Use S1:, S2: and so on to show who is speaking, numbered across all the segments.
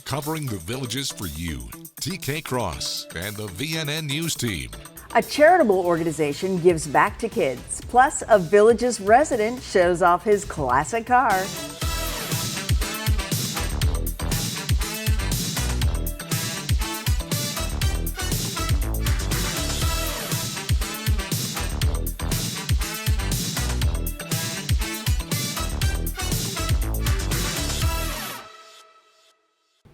S1: covering the Villages for you, TK Cross, and the VNN News Team.
S2: A charitable organization gives back to kids. Plus, a Villages resident shows off his classic car.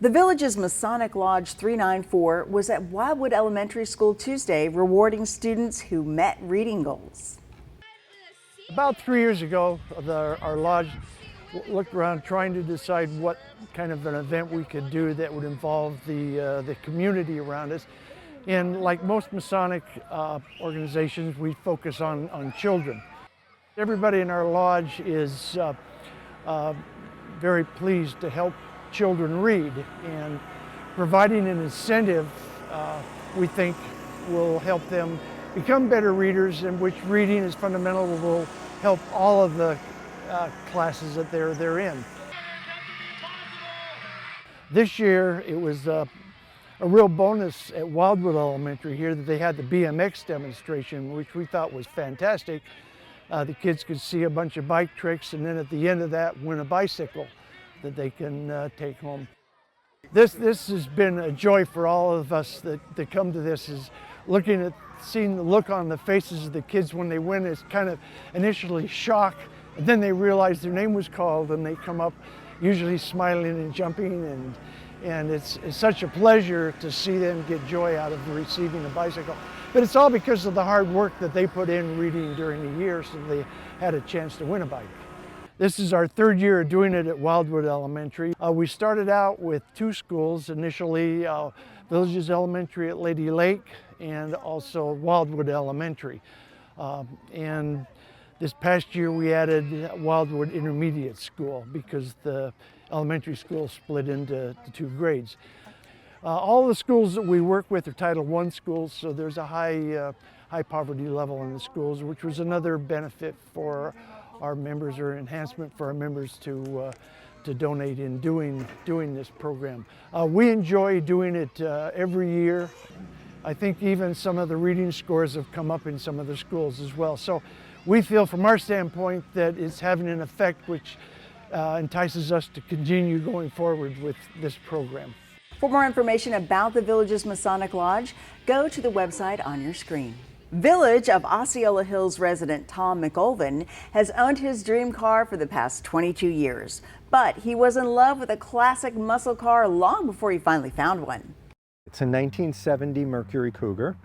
S2: The Villages Masonic Lodge 394 was at Wildwood Elementary School Tuesday, rewarding students who met reading goals.
S3: About 3 years ago, our lodge looked around trying to decide what kind of an event we could do that would involve the community around us. And like most Masonic organizations, we focus on children. Everybody in our lodge is very pleased to help children read, and providing an incentive we think will help them become better readers, and which reading is fundamental, will help all of the classes that they're in. This year it was a real bonus at Wildwood Elementary here that they had the BMX demonstration, which we thought was fantastic. The kids could see a bunch of bike tricks, and then at the end of that win a bicycle that they can take home. This has been a joy for all of us that come to this, is seeing the look on the faces of the kids when they win. Is kind of initially shock, and then they realize their name was called, and they come up usually smiling and jumping, and it's such a pleasure to see them get joy out of receiving a bicycle. But it's all because of the hard work that they put in reading during the year, so they had a chance to win a bike. This is our third year of doing it at Wildwood Elementary. We started out with two schools initially, Villages Elementary at Lady Lake and also Wildwood Elementary. And this past year we added Wildwood Intermediate School because the elementary school split into two grades. All the schools that we work with are Title I schools, so there's a high poverty level in the schools, which was another benefit for our members, or enhancement for our members to donate in doing this program. We enjoy doing it every year. I think even some of the reading scores have come up in some of the schools as well. So we feel from our standpoint that it's having an effect which entices us to continue going forward with this program.
S2: For more information about the Villages Masonic Lodge, go to the website on your screen. Village of Osceola Hills resident Tom McOlvin has owned his dream car for the past 22 years, but he was in love with a classic muscle car long before he finally found one.
S4: It's a 1970 Mercury Cougar.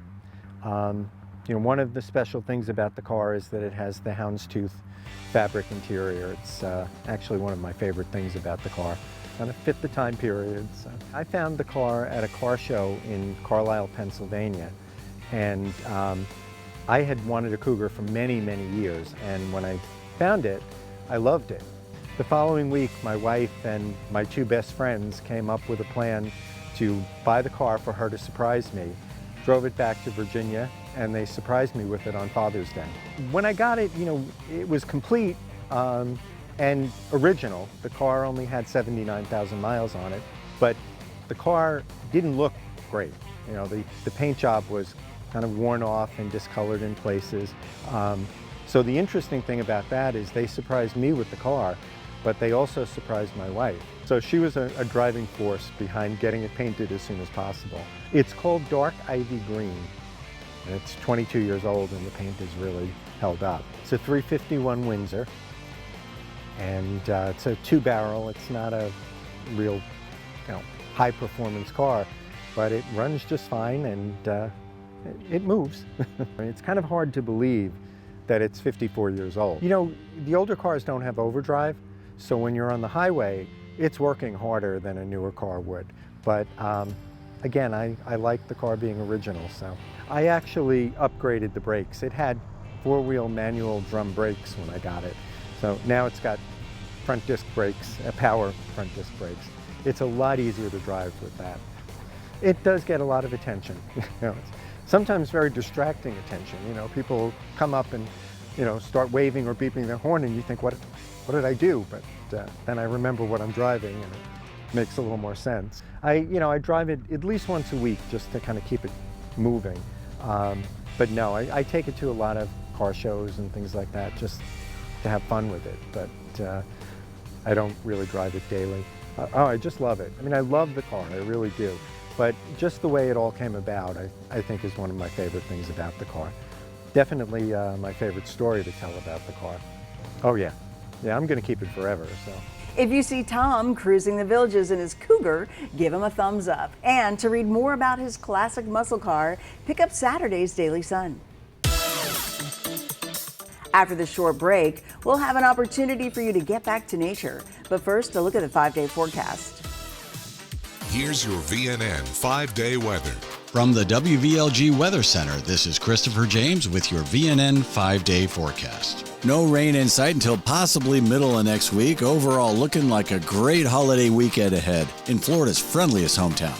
S4: One of the special things about the car is that it has the houndstooth fabric interior. It's actually one of my favorite things about the car. Kind of fit the time period. So I found the car at a car show in Carlisle, Pennsylvania. And I had wanted a Cougar for many, many years, and when I found it, I loved it. The following week, my wife and my two best friends came up with a plan to buy the car for her to surprise me. Drove it back to Virginia, and they surprised me with it on Father's Day. When I got it, it was complete and original. The car only had 79,000 miles on it, but the car didn't look great. The paint job was kind of worn off and discolored in places. So the interesting thing about that is they surprised me with the car, but they also surprised my wife. So she was a driving force behind getting it painted as soon as possible. It's called Dark Ivy Green, and it's 22 years old, and the paint is really held up. It's a 351 Windsor, and it's a two-barrel. It's not a real high-performance car, but it runs just fine, and it moves. It's kind of hard to believe that it's 54 years old. The older cars don't have overdrive, so when you're on the highway, it's working harder than a newer car would. But again, I like the car being original, so. I actually upgraded the brakes. It had four-wheel manual drum brakes when I got it. So now it's got front disc brakes, power front disc brakes. It's a lot easier to drive with that. It does get a lot of attention. It's sometimes very distracting attention. People come up and start waving or beeping their horn, and you think, what did I do? But then I remember what I'm driving, and makes a little more sense. I drive it at least once a week just to kind of keep it moving. But no, I take it to a lot of car shows and things like that just to have fun with it. But I don't really drive it daily. I just love it. I mean, I love the car, I really do. But just the way it all came about, I think is one of my favorite things about the car. Definitely my favorite story to tell about the car. Oh yeah, I'm gonna keep it forever, so.
S2: If you see Tom cruising the Villages in his Cougar, give him a thumbs up. And to read more about his classic muscle car, pick up Saturday's Daily Sun. After this short break, we'll have an opportunity for you to get back to nature. But first, a look at the 5-day forecast.
S1: Here's your VNN 5-day weather.
S5: From the WVLG Weather Center, this is Christopher James with your VNN 5-day forecast. No rain in sight until possibly middle of next week. Overall, looking like a great holiday weekend ahead in Florida's friendliest hometown.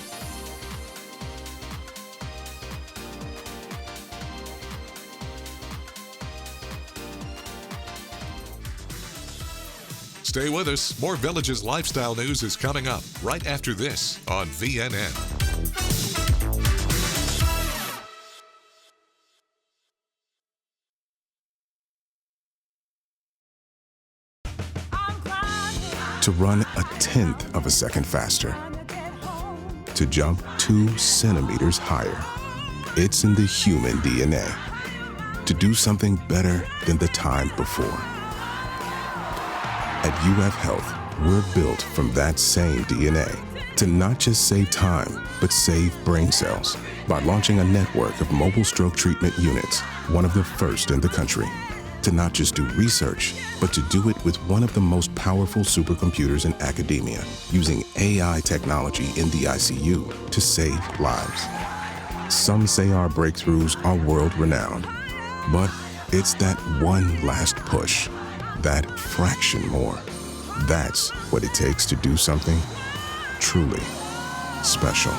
S1: Stay with us. More Villages lifestyle news is coming up right after this on VNN.
S6: To run a 1/10 of a second faster. To jump 2 centimeters higher. It's in the human DNA. To do something better than the time before. At UF Health, we're built from that same DNA to not just save time, but save brain cells by launching a network of mobile stroke treatment units, one of the first in the country. To not just do research, but to do it with one of the most powerful supercomputers in academia, using AI technology in the ICU to save lives. Some say our breakthroughs are world-renowned, but it's that one last push, that fraction more. That's what it takes to do something truly special.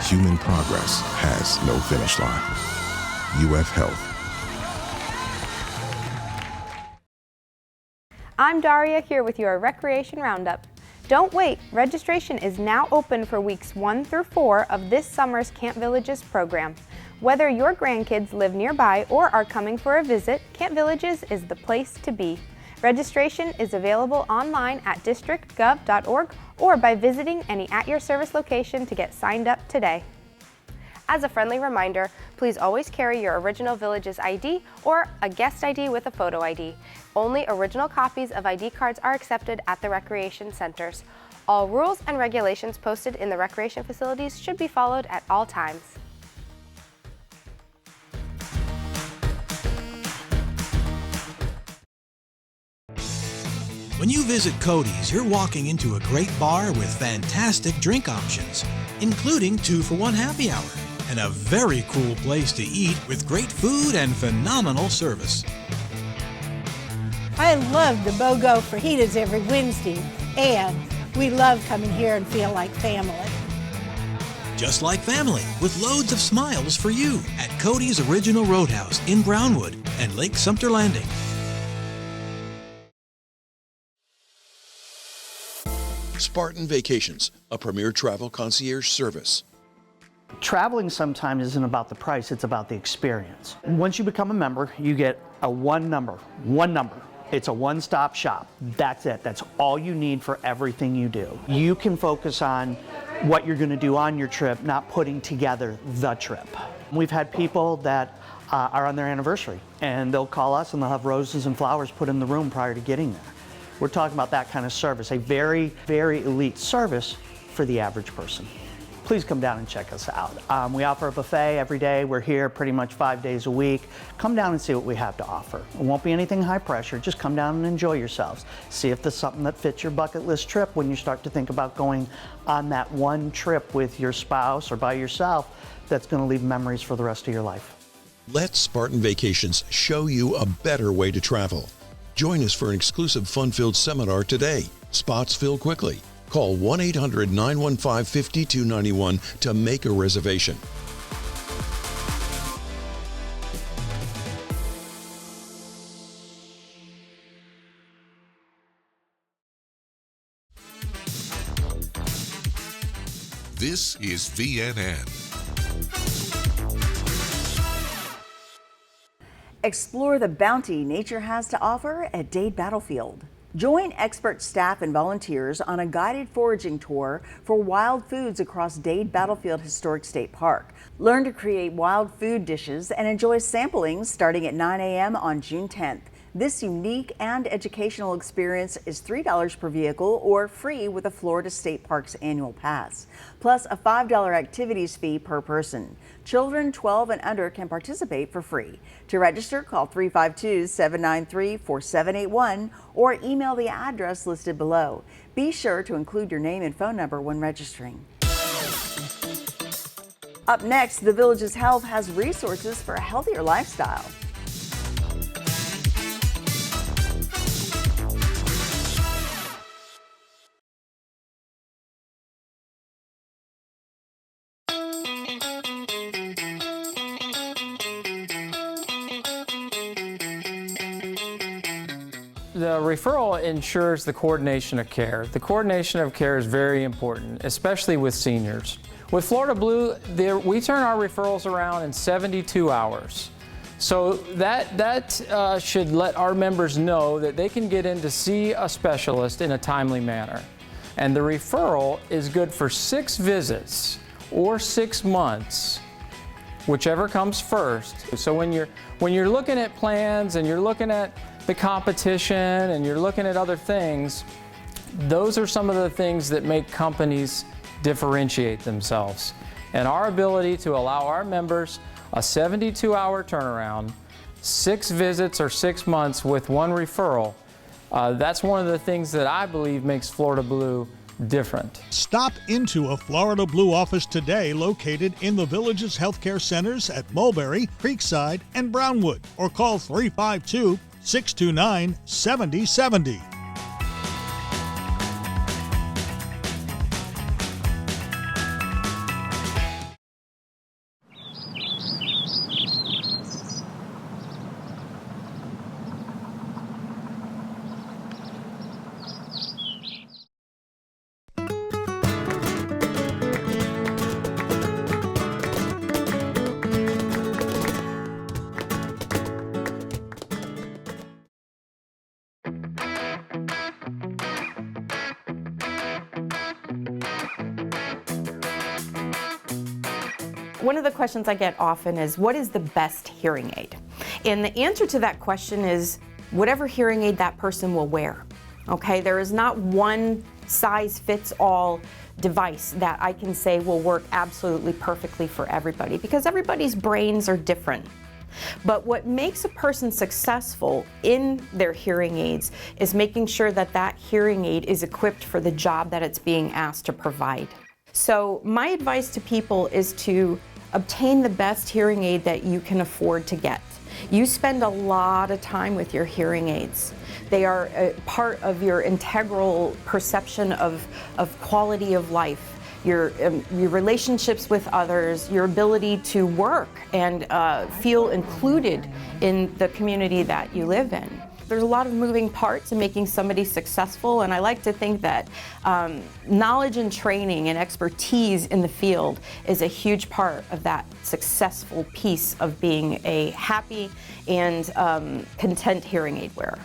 S6: Human progress has no finish line. UF Health.
S7: I'm Daria here with your Recreation Roundup. Don't wait, registration is now open for weeks 1 through 4 of this summer's Camp Villages program. Whether your grandkids live nearby or are coming for a visit, Camp Villages is the place to be. Registration is available online at districtgov.org or by visiting any At Your Service location to get signed up today. As a friendly reminder, please always carry your original Villages ID or a guest ID with a photo ID. Only original copies of ID cards are accepted at the recreation centers. All rules and regulations posted in the recreation facilities should be followed at all times.
S8: When you visit Cody's, you're walking into a great bar with fantastic drink options, including 2-for-1 happy hour, and a very cool place to eat with great food and phenomenal service.
S9: I love the BOGO fajitas every Wednesday, and we love coming here and feel like family.
S8: Just like family, with loads of smiles for you at Cody's Original Roadhouse in Brownwood and Lake Sumter Landing.
S10: Spartan Vacations, a premier travel concierge service.
S11: Traveling sometimes isn't about the price, it's about the experience. Once you become a member, you get a one number. It's a one-stop shop. That's it. That's all you need for everything you do. You can focus on what you're going to do on your trip, not putting together the trip. We've had people that are on their anniversary, and they'll call us and they'll have roses and flowers put in the room prior to getting there. We're talking about that kind of service, a very, very elite service for the average person. Please come down and check us out. We offer a buffet every day. We're here pretty much 5 days a week. Come down and see what we have to offer. It won't be anything high pressure. Just come down and enjoy yourselves. See if there's something that fits your bucket list trip when you start to think about going on that one trip with your spouse or by yourself that's going to leave memories for the rest of your life.
S10: Let Spartan Vacations show you a better way to travel. Join us for an exclusive fun-filled seminar today. Spots fill quickly. Call 1-800-915-5291 to make a reservation.
S1: This is VNN.
S2: Explore the bounty nature has to offer at Dade Battlefield. Join expert staff and volunteers on a guided foraging tour for wild foods across Dade Battlefield Historic State Park. Learn to create wild food dishes and enjoy samplings starting at 9 a.m. on June 10th. This unique and educational experience is $3 per vehicle or free with a Florida State Parks annual pass, plus a $5 activities fee per person. Children 12 and under can participate for free. To register, call 352-793-4781 or email the address listed below. Be sure to include your name and phone number when registering. Up next, the Village's Health has resources for a healthier lifestyle.
S12: The referral ensures the coordination of care. The coordination of care is very important, especially with seniors. With Florida Blue, we turn our referrals around in 72 hours. So that should let our members know that they can get in to see a specialist in a timely manner. And the referral is good for 6 visits or 6 months, whichever comes first. So when you're looking at plans and you're looking at the competition and you're looking at other things, those are some of the things that make companies differentiate themselves. And our ability to allow our members a 72-hour turnaround, 6 visits or 6 months with 1 referral, that's one of the things that I believe makes Florida Blue different.
S8: Stop into a Florida Blue office today located in the Village's healthcare centers at Mulberry, Creekside, and Brownwood, or call 352-629-7070.
S13: One of the questions I get often is, what is the best hearing aid? And the answer to that question is whatever hearing aid that person will wear. Okay, there is not one size fits all device that I can say will work absolutely perfectly for everybody, because everybody's brains are different. But what makes a person successful in their hearing aids is making sure that that hearing aid is equipped for the job that it's being asked to provide. So my advice to people is to obtain the best hearing aid that you can afford to get. You spend a lot of time with your hearing aids. They are a part of your integral perception of quality of life, your relationships with others, your ability to work and feel included in the community that you live in. There's a lot of moving parts in making somebody successful, and I like to think that knowledge and training and expertise in the field is a huge part of that successful piece of being a happy and content hearing aid wearer.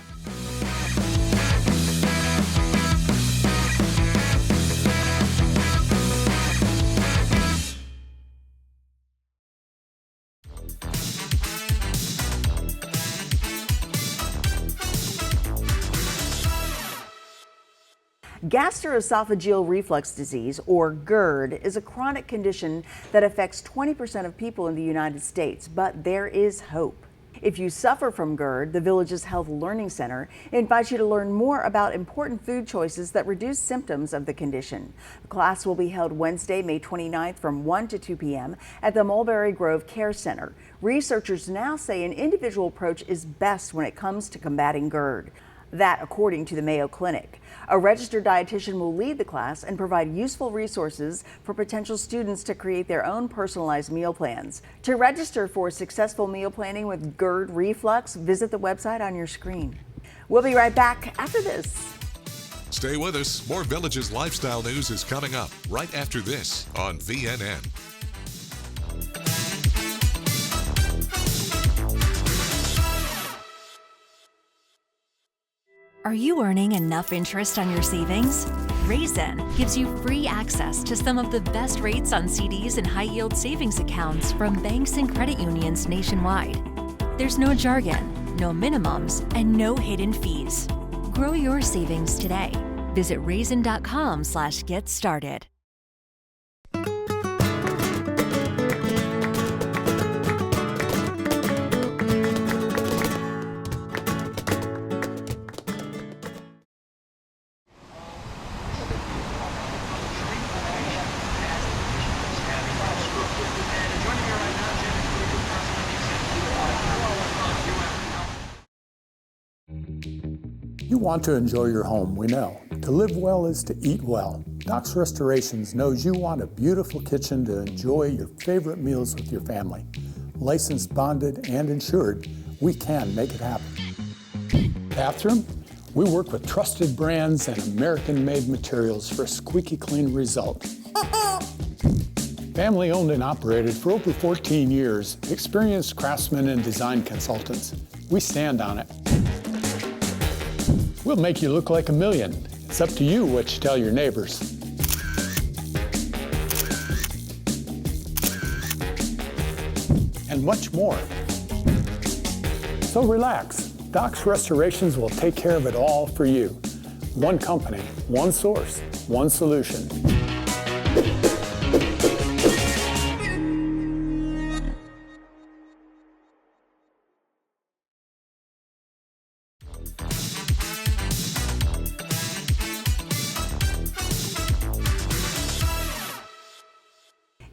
S2: Gastroesophageal reflux disease, or GERD, is a chronic condition that affects 20% of people in the United States, but there is hope. If you suffer from GERD, the Village's Health Learning Center invites you to learn more about important food choices that reduce symptoms of the condition. The class will be held Wednesday, May 29th from 1 to 2 p.m. at the Mulberry Grove Care Center. Researchers now say an individual approach is best when it comes to combating GERD. That, according to the Mayo Clinic. A registered dietitian will lead the class and provide useful resources for potential students to create their own personalized meal plans. To register for successful meal planning with GERD reflux, visit the website on your screen. We'll be right back after this.
S1: Stay with us. More Villages lifestyle news is coming up right after this on VNN.
S14: Are you earning enough interest on your savings? Raisin gives you free access to some of the best rates on CDs and high-yield savings accounts from banks and credit unions nationwide. There's no jargon, no minimums, and no hidden fees. Grow your savings today. Visit raisin.com/get-started.
S15: You want to enjoy your home, we know. To live well is to eat well. Doc's Restorations knows you want a beautiful kitchen to enjoy your favorite meals with your family. Licensed, bonded, and insured, we can make it happen. Bathroom? We work with trusted brands and American-made materials for a squeaky clean result. Family owned and operated for over 14 years, experienced craftsmen and design consultants. We stand on it. We'll make you look like a million. It's up to you what you tell your neighbors. And much more. So relax. Doc's Restorations will take care of it all for you. One company, one source, one solution.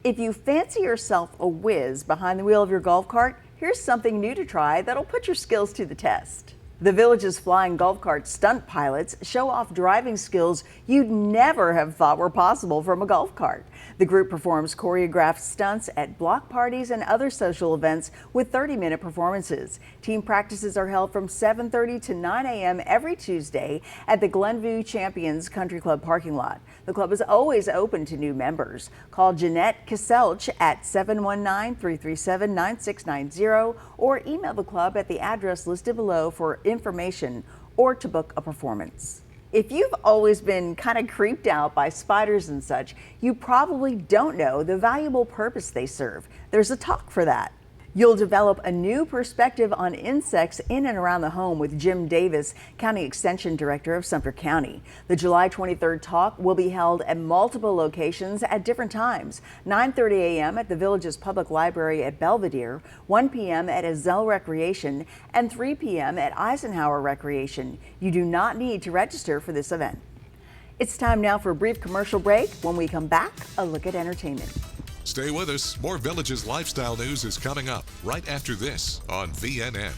S2: If you fancy yourself a whiz behind the wheel of your golf cart, here's something new to try that'll put your skills to the test. The Village's Flying Golf Cart stunt pilots show off driving skills you'd never have thought were possible from a golf cart. The group performs choreographed stunts at block parties and other social events with 30-minute performances. Team practices are held from 7:30 to 9 a.m. every Tuesday at the Glenview Champions Country Club parking lot. The club is always open to new members. Call Jeanette Kaselch at 719-337-9690 or email the club at the address listed below for information or to book a performance. If you've always been kind of creeped out by spiders and such, you probably don't know the valuable purpose they serve. There's a talk for that. You'll develop a new perspective on insects in and around the home with Jim Davis, County Extension Director of Sumter County. The July 23rd talk will be held at multiple locations at different times. 9:30 a.m. at the Village's Public Library at Belvedere, 1 p.m. at Azell Recreation, and 3 p.m. at Eisenhower Recreation. You do not need to register for this event. It's time now for a brief commercial break. When we come back, a look at entertainment.
S1: Stay with us. More Villages lifestyle news is coming up right after this on VNN.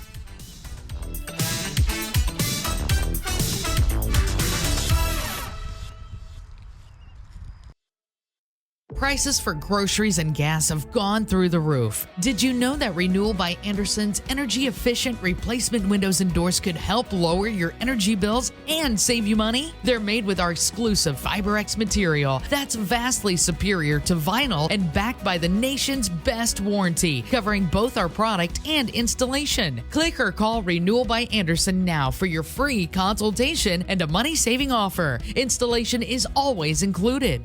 S16: Prices for groceries and gas have gone through the roof. Did you know that Renewal by Andersen's energy-efficient replacement windows and doors could help lower your energy bills and save you money? They're made with our exclusive FiberX material that's vastly superior to vinyl and backed by the nation's best warranty, covering both our product and installation. Click or call Renewal by Andersen now for your free consultation and a money-saving offer. Installation is always included.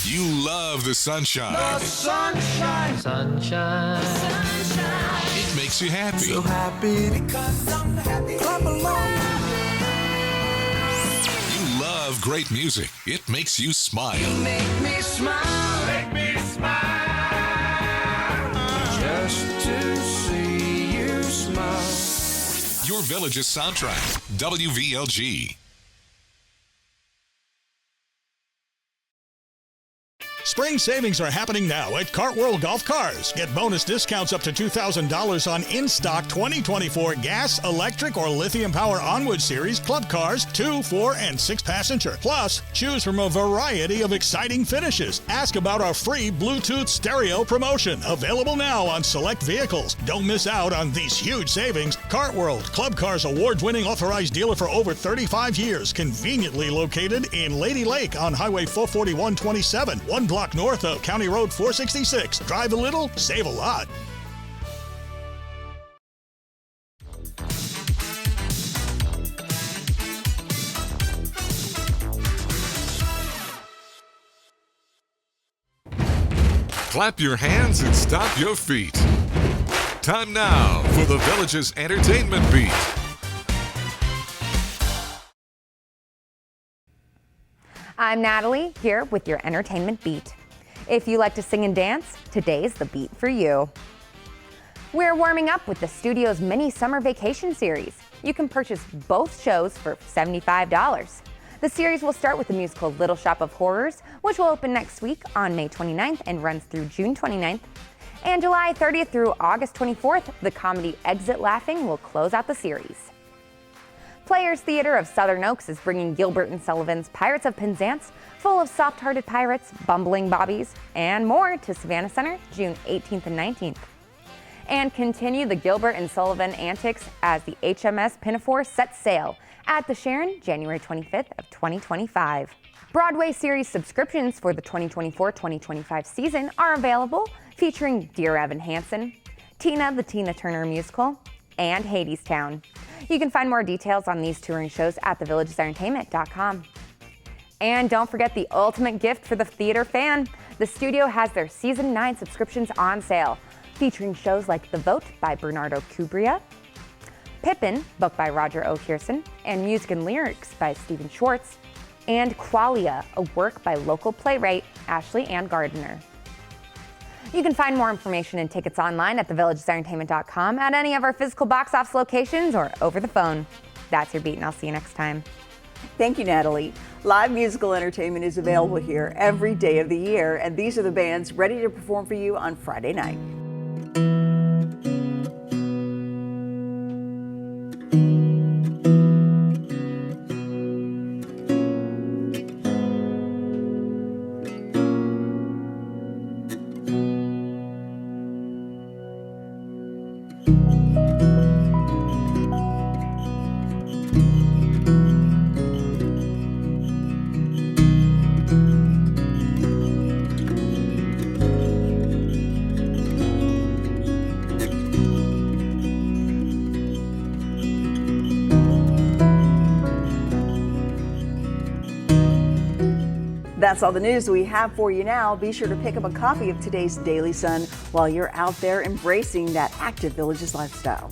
S1: You love the sunshine.
S17: The sunshine. Sunshine. Sunshine.
S1: It makes you happy.
S17: So happy because I'm happy. Clap along.
S1: You love great music. It makes you smile.
S17: You make me smile. Make me smile. Just to see you smile.
S1: Your Village's soundtrack. WVLG.
S18: Spring savings are happening now at Cartworld Golf Cars. Get bonus discounts up to $2,000 on in-stock 2024 gas, electric, or lithium power Onward Series club cars, 2, 4, and 6 passenger. Plus, choose from a variety of exciting finishes. Ask about our free Bluetooth stereo promotion, available now on select vehicles. Don't miss out on these huge savings. Cartworld, Club Cars award-winning authorized dealer for over 35 years, conveniently located in Lady Lake on Highway 441-27, 1 block north of County Road 466. Drive a little, save a lot.
S1: Clap your hands and stomp your feet. Time now for the Village's Entertainment Beat.
S19: I'm Natalie, here with your Entertainment Beat. If you like to sing and dance, today's the beat for you. We're warming up with the studio's mini summer vacation series. You can purchase both shows for $75. The series will start with the musical Little Shop of Horrors, which will open next week on May 29th and runs through June 29th. And July 30th through August 24th, the comedy Exit Laughing will close out the series. Players Theater of Southern Oaks is bringing Gilbert and Sullivan's Pirates of Penzance, full of soft-hearted pirates, bumbling bobbies, and more to Savannah Center June 18th and 19th. And continue the Gilbert and Sullivan antics as the HMS Pinafore sets sail at the Sharon January 25th of 2025. Broadway series subscriptions for the 2024-2025 season are available, featuring Dear Evan Hansen, Tina the Tina Turner Musical, and Hadestown. You can find more details on these touring shows at thevillagesentertainment.com. And don't forget the ultimate gift for the theater fan. The studio has their Season 9 subscriptions on sale, featuring shows like The Vote by Bernardo Cubria, Pippin, book by Roger O. Kirsten, and music and lyrics by Stephen Schwartz, and Qualia, a work by local playwright Ashley Ann Gardner. You can find more information and tickets online at thevillagesentertainment.com, at any of our physical box office locations, or over the phone. That's your beat, and I'll see you next time.
S2: Thank you, Natalie. Live musical entertainment is available here every day of the year, and these are the bands ready to perform for you on Friday night. That's all the news we have for you now. Be sure to pick up a copy of today's Daily Sun while you're out there embracing that active Villages lifestyle.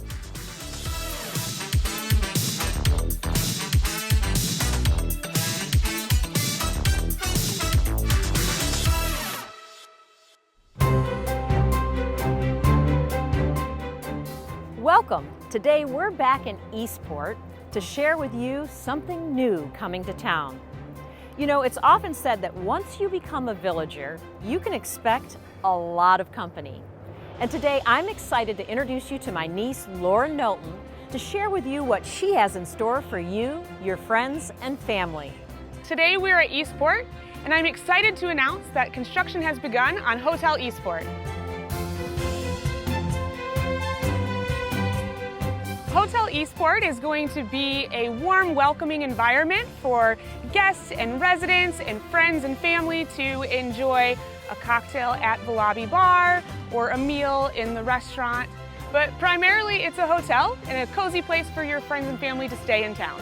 S20: Welcome. Today we're back in Eastport to share with you something new coming to town. You know, it's often said that once you become a villager, you can expect a lot of company. And today I'm excited to introduce you to my niece, Lauren Knowlton, to share with you what she has in store for you, your friends, and family.
S21: Today we're at Eastport, and I'm excited to announce that construction has begun on Hotel Eastport. Hotel Eastport is going to be a warm, welcoming environment for guests and residents and friends and family to enjoy a cocktail at the lobby bar or a meal in the restaurant. But primarily it's a hotel and a cozy place for your friends and family to stay in town.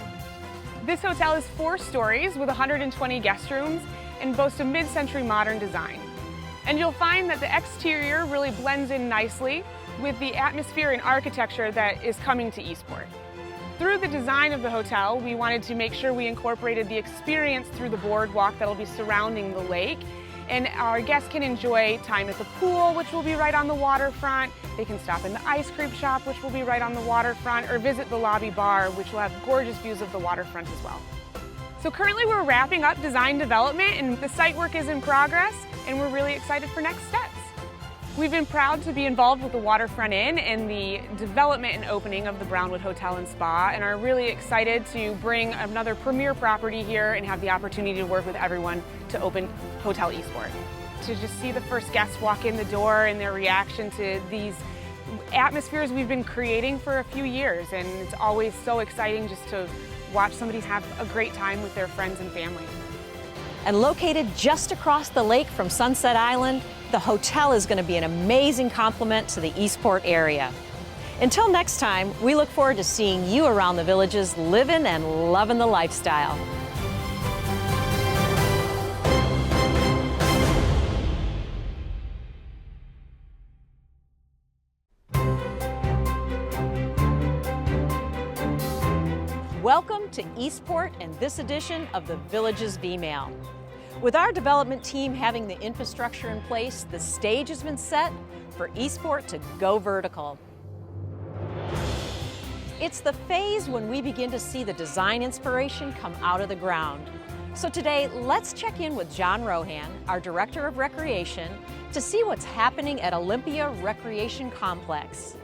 S21: This hotel is 4 stories with 120 guest rooms and boasts a mid-century modern design. And you'll find that the exterior really blends in nicely with the atmosphere and architecture that is coming to Eastport. Through the design of the hotel, we wanted to make sure we incorporated the experience through the boardwalk that'll be surrounding the lake. And our guests can enjoy time at the pool, which will be right on the waterfront. They can stop in the ice cream shop, which will be right on the waterfront, or visit the lobby bar, which will have gorgeous views of the waterfront as well. So currently we're wrapping up design development and the site work is in progress, and we're really excited for next steps. We've been proud to be involved with the Waterfront Inn and the development and opening of the Brownwood Hotel and Spa, and are really excited to bring another premier property here and have the opportunity to work with everyone to open Hotel Eastport. To just see the first guests walk in the door and their reaction to these atmospheres we've been creating for a few years, and it's always so exciting just to watch somebody have a great time with their friends and family.
S20: And located just across the lake from Sunset Island, the hotel is going to be an amazing complement to the Eastport area. Until next time, we look forward to seeing you around the Villages living and loving the lifestyle. Welcome to Eastport and this edition of the Villages V-Mail. With our development team having the infrastructure in place, the stage has been set for Eastport to go vertical. It's the phase when we begin to see the design inspiration come out of the ground. So today, let's check in with John Rohan, our Director of Recreation, to see what's happening at Olympia Recreation Complex.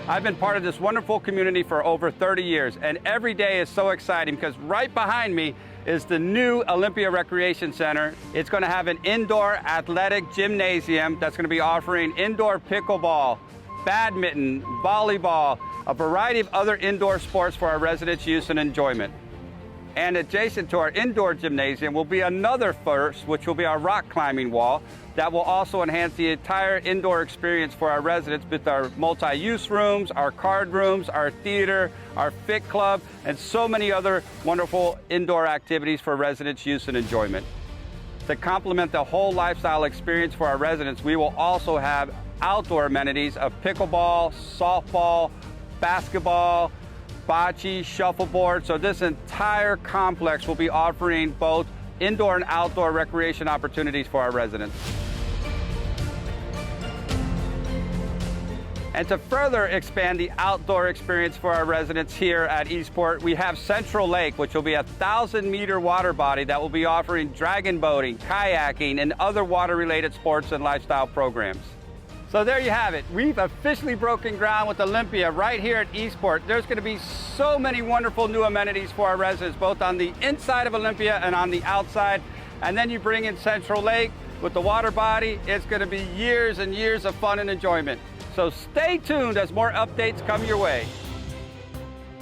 S3: I've been part of this wonderful community for over 30 years, and every day is so exciting because right behind me is the new Olympia Recreation Center. It's going to have an indoor athletic gymnasium that's going to be offering indoor pickleball, badminton, volleyball, a variety of other indoor sports for our residents' use and enjoyment. And adjacent to our indoor gymnasium will be another first, which will be our rock climbing wall that will also enhance the entire indoor experience for our residents with our multi-use rooms, our card rooms, our theater, our fit club, and so many other wonderful indoor activities for residents' use and enjoyment. To complement the whole lifestyle experience for our residents, we will also have outdoor amenities of pickleball, softball, basketball, bocce, shuffleboard. So this entire complex will be offering both indoor and outdoor recreation opportunities for our residents. And to further expand the outdoor experience for our residents here at Eastport, we have Central Lake, which will be a 1,000-meter water body that will be offering dragon boating, kayaking, and other water-related sports and lifestyle programs. So there you have it. We've officially broken ground with Olympia right here at Eastport. There's going to be so many wonderful new amenities for our residents, both on the inside of Olympia and on the outside. And then you bring in Central Lake with the water body. It's going to be years and years of fun and enjoyment. So stay tuned as more updates come your way.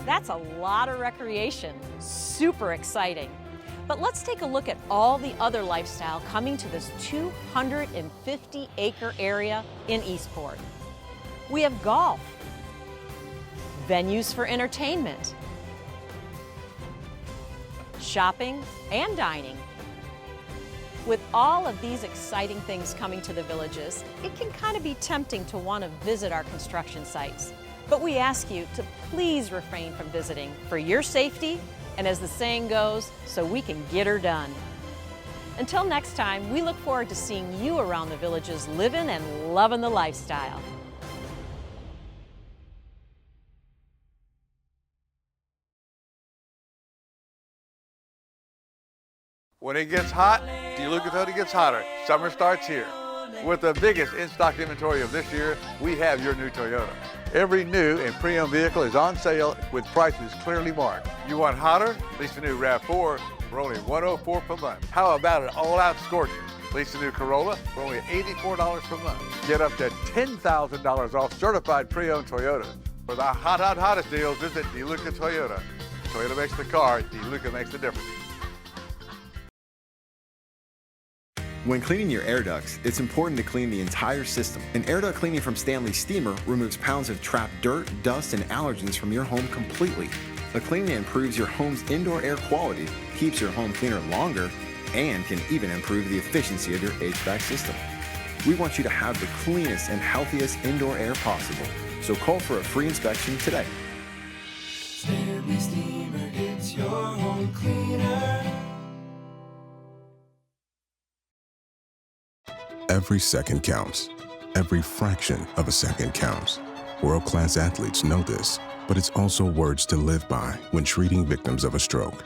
S20: That's a lot of recreation. Super exciting. But let's take a look at all the other lifestyle coming to this 250-acre area in Eastport. We have golf, venues for entertainment, shopping and dining. With all of these exciting things coming to the Villages, it can kind of be tempting to want to visit our construction sites. But we ask you to please refrain from visiting for your safety and, as the saying goes, so we can get her done. Until next time, we look forward to seeing you around the Villages living and loving the lifestyle.
S22: When it gets hot, DeLuca Toyota gets hotter. Summer starts here. With the biggest in-stock inventory of this year, we have your new Toyota. Every new and pre-owned vehicle is on sale with prices clearly marked. You want hotter? Lease the new RAV4 for only $104 per month. How about an all-out scorcher? Lease the new Corolla for only $84 per month. Get up to $10,000 off certified pre-owned Toyotas. For the hottest deals, visit DeLuca Toyota. Toyota makes the car, DeLuca makes the difference.
S23: When cleaning your air ducts, it's important to clean the entire system. An air duct cleaning from Stanley Steamer removes pounds of trapped dirt, dust, and allergens from your home completely. The cleaning improves your home's indoor air quality, keeps your home cleaner longer, and can even improve the efficiency of your HVAC system. We want you to have the cleanest and healthiest indoor air possible, so call for a free inspection today.
S17: Stanley Steamer gets your home cleaner.
S6: Every second counts. Every fraction of a second counts. World-class athletes know this, but it's also words to live by when treating victims of a stroke.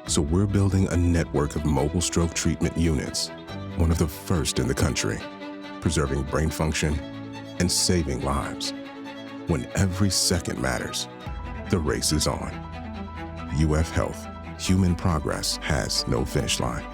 S6: So we're building a network of mobile stroke treatment units, one of the first in the country, preserving brain function and saving lives. When every second matters, the race is on. UF Health, human progress has no finish line.